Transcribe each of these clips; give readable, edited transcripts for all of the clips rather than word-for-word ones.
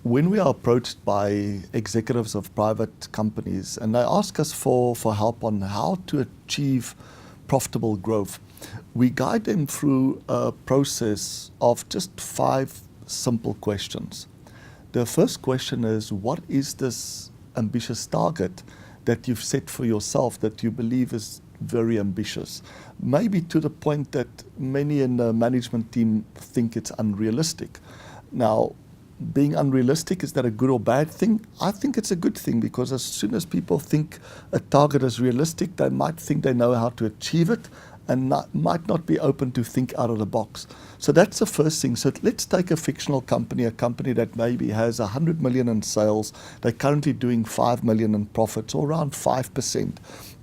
when we are approached by executives of private companies and they ask us for help on how to achieve profitable growth, we guide them through a process of just 5 simple questions. The first question is, what is this ambitious target that you've set for yourself that you believe is very ambitious? Maybe to the point that many in the management team think it's unrealistic. Now, being unrealistic, is that a good or bad thing? I think it's a good thing, because as soon as people think a target is realistic, they might think they know how to achieve it and might not be open to think out of the box. So that's the first thing. So let's take a fictional company, a company that maybe has 100 million in sales. They're currently doing 5 million in profits, or around 5%.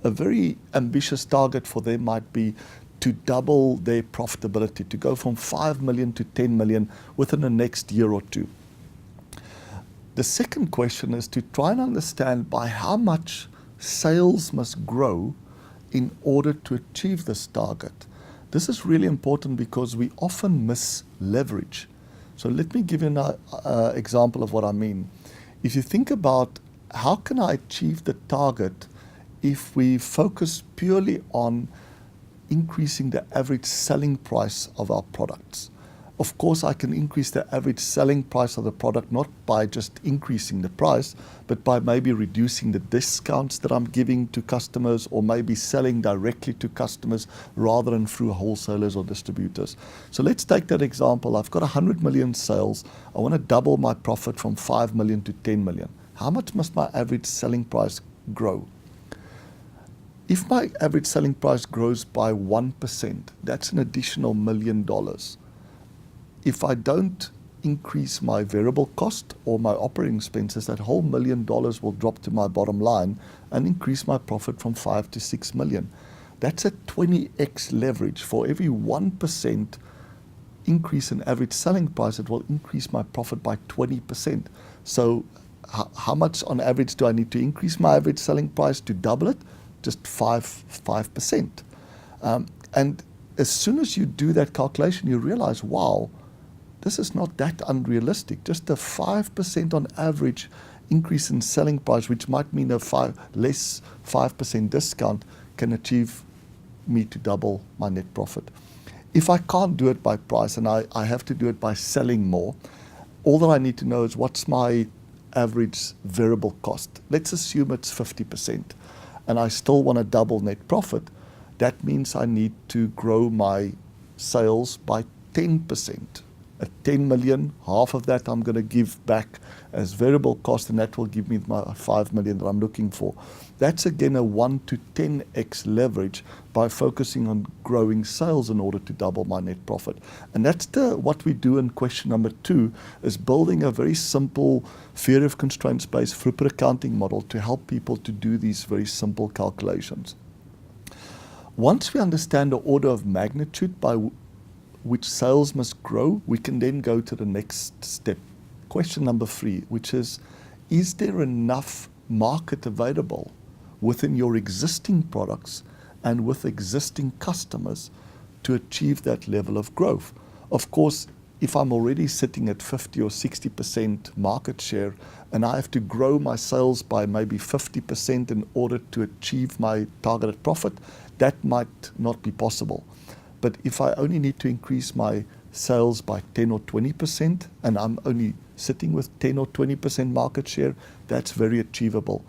A very ambitious target for them might be to double their profitability, to go from 5 million to 10 million within the next year or two. The second question is to try and understand by how much sales must grow in order to achieve this target. This is really important because we often miss leverage. So let me give you an example of what I mean. If you think about how can I achieve the target if we focus purely on increasing the average selling price of our products. Of course, I can increase the average selling price of the product not by just increasing the price, but by maybe reducing the discounts that I'm giving to customers, or maybe selling directly to customers rather than through wholesalers or distributors. So let's take that example. I've got 100 million sales. I want to double my profit from 5 million to 10 million. How much must my average selling price grow? If my average selling price grows by 1%, that's an additional $1 million. If I don't increase my variable cost or my operating expenses, that whole $1 million will drop to my bottom line and increase my profit from 5 to 6 million. That's a 20x leverage. For every 1% increase in average selling price, it will increase my profit by 20%. So how much on average do I need to increase my average selling price to double it? Just 5%. And as soon as you do that calculation, you realize, wow, this is not that unrealistic. Just a 5% on average increase in selling price, which might mean a less 5% discount, can achieve me to double my net profit. If I can't do it by price and I have to do it by selling more, all that I need to know is what's my average variable cost. Let's assume it's 50%, and I still want to double net profit. That means I need to grow my sales by 10%. At 10 million, half of that I'm going to give back as variable cost, and that will give me my 5 million that I'm looking for. That's again a 1 to 10x leverage by focusing on growing sales in order to double my net profit. And that's what we do in question number 2, is building a very simple theory of constraints-based throughput accounting model to help people to do these very simple calculations. Once we understand the order of magnitude by which sales must grow, we can then go to the next step. Question number 3, which is there enough market available within your existing products and with existing customers to achieve that level of growth? Of course, if I'm already sitting at 50 or 60% market share and I have to grow my sales by maybe 50% in order to achieve my targeted profit, that might not be possible. But if I only need to increase my sales by 10 or 20% and I'm only sitting with 10 or 20% market share, that's very achievable.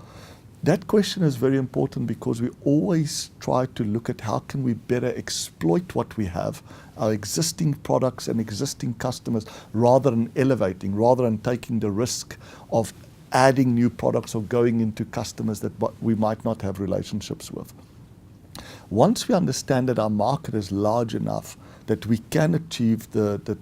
That question is very important because we always try to look at how can we better exploit what we have, our existing products and existing customers, rather than elevating, rather than taking the risk of adding new products or going into customers that we might not have relationships with. Once we understand that our market is large enough that we can achieve the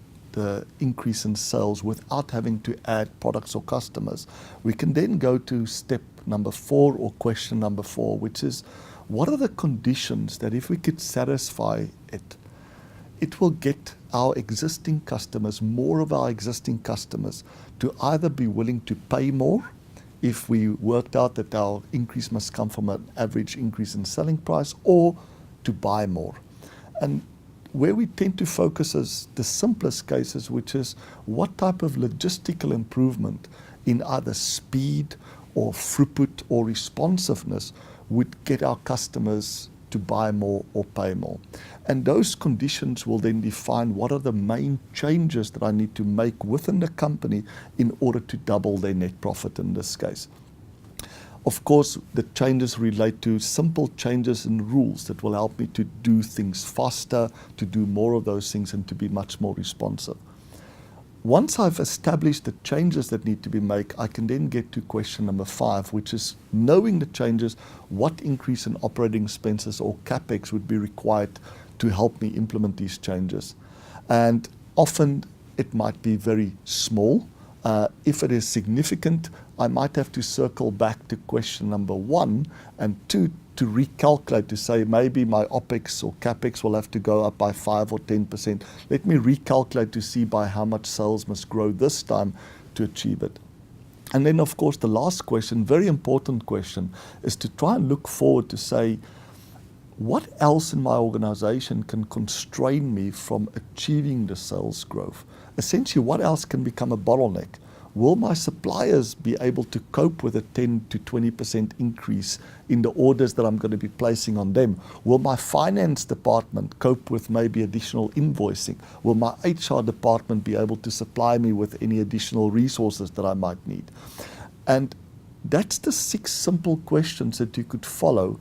increase in sales without having to add products or customers, we can then go to step number 4, or question number 4, which is, what are the conditions that if we could satisfy it will get our existing customers, more of our existing customers, to either be willing to pay more if we worked out that our increase must come from an average increase in selling price, or to buy more. And where we tend to focus is the simplest cases, which is what type of logistical improvement in either speed or throughput or responsiveness would get our customers to buy more or pay more. And those conditions will then define what are the main changes that I need to make within the company in order to double their net profit in this case. Of course, the changes relate to simple changes in rules that will help me to do things faster, to do more of those things, and to be much more responsive. Once I've established the changes that need to be made, I can then get to question number 5, which is knowing the changes, what increase in operating expenses or CapEx would be required to help me implement these changes. And often it might be very small. If it is significant, I might have to circle back to question number 1 and 2 to recalculate, to say maybe my OPEX or CapEx will have to go up by 5 or 10%. Let me recalculate to see by how much sales must grow this time to achieve it. And then, of course, the last question, very important question, is to try and look forward to say, what else in my organization can constrain me from achieving the sales growth? Essentially, what else can become a bottleneck? Will my suppliers be able to cope with a 10 to 20% increase in the orders that I'm going to be placing on them? Will my finance department cope with maybe additional invoicing? Will my HR department be able to supply me with any additional resources that I might need? And that's the 6 simple questions that you could follow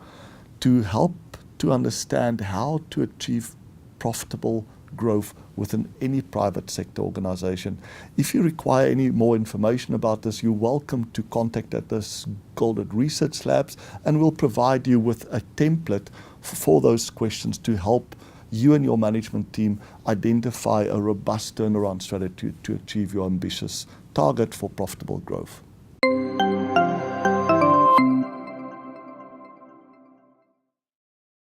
to help to understand how to achieve profitable growth within any private sector organization. If you require any more information about this, you're welcome to contact us, Golded Research Labs, and we'll provide you with a template for those questions to help you and your management team identify a robust turnaround strategy to achieve your ambitious target for profitable growth.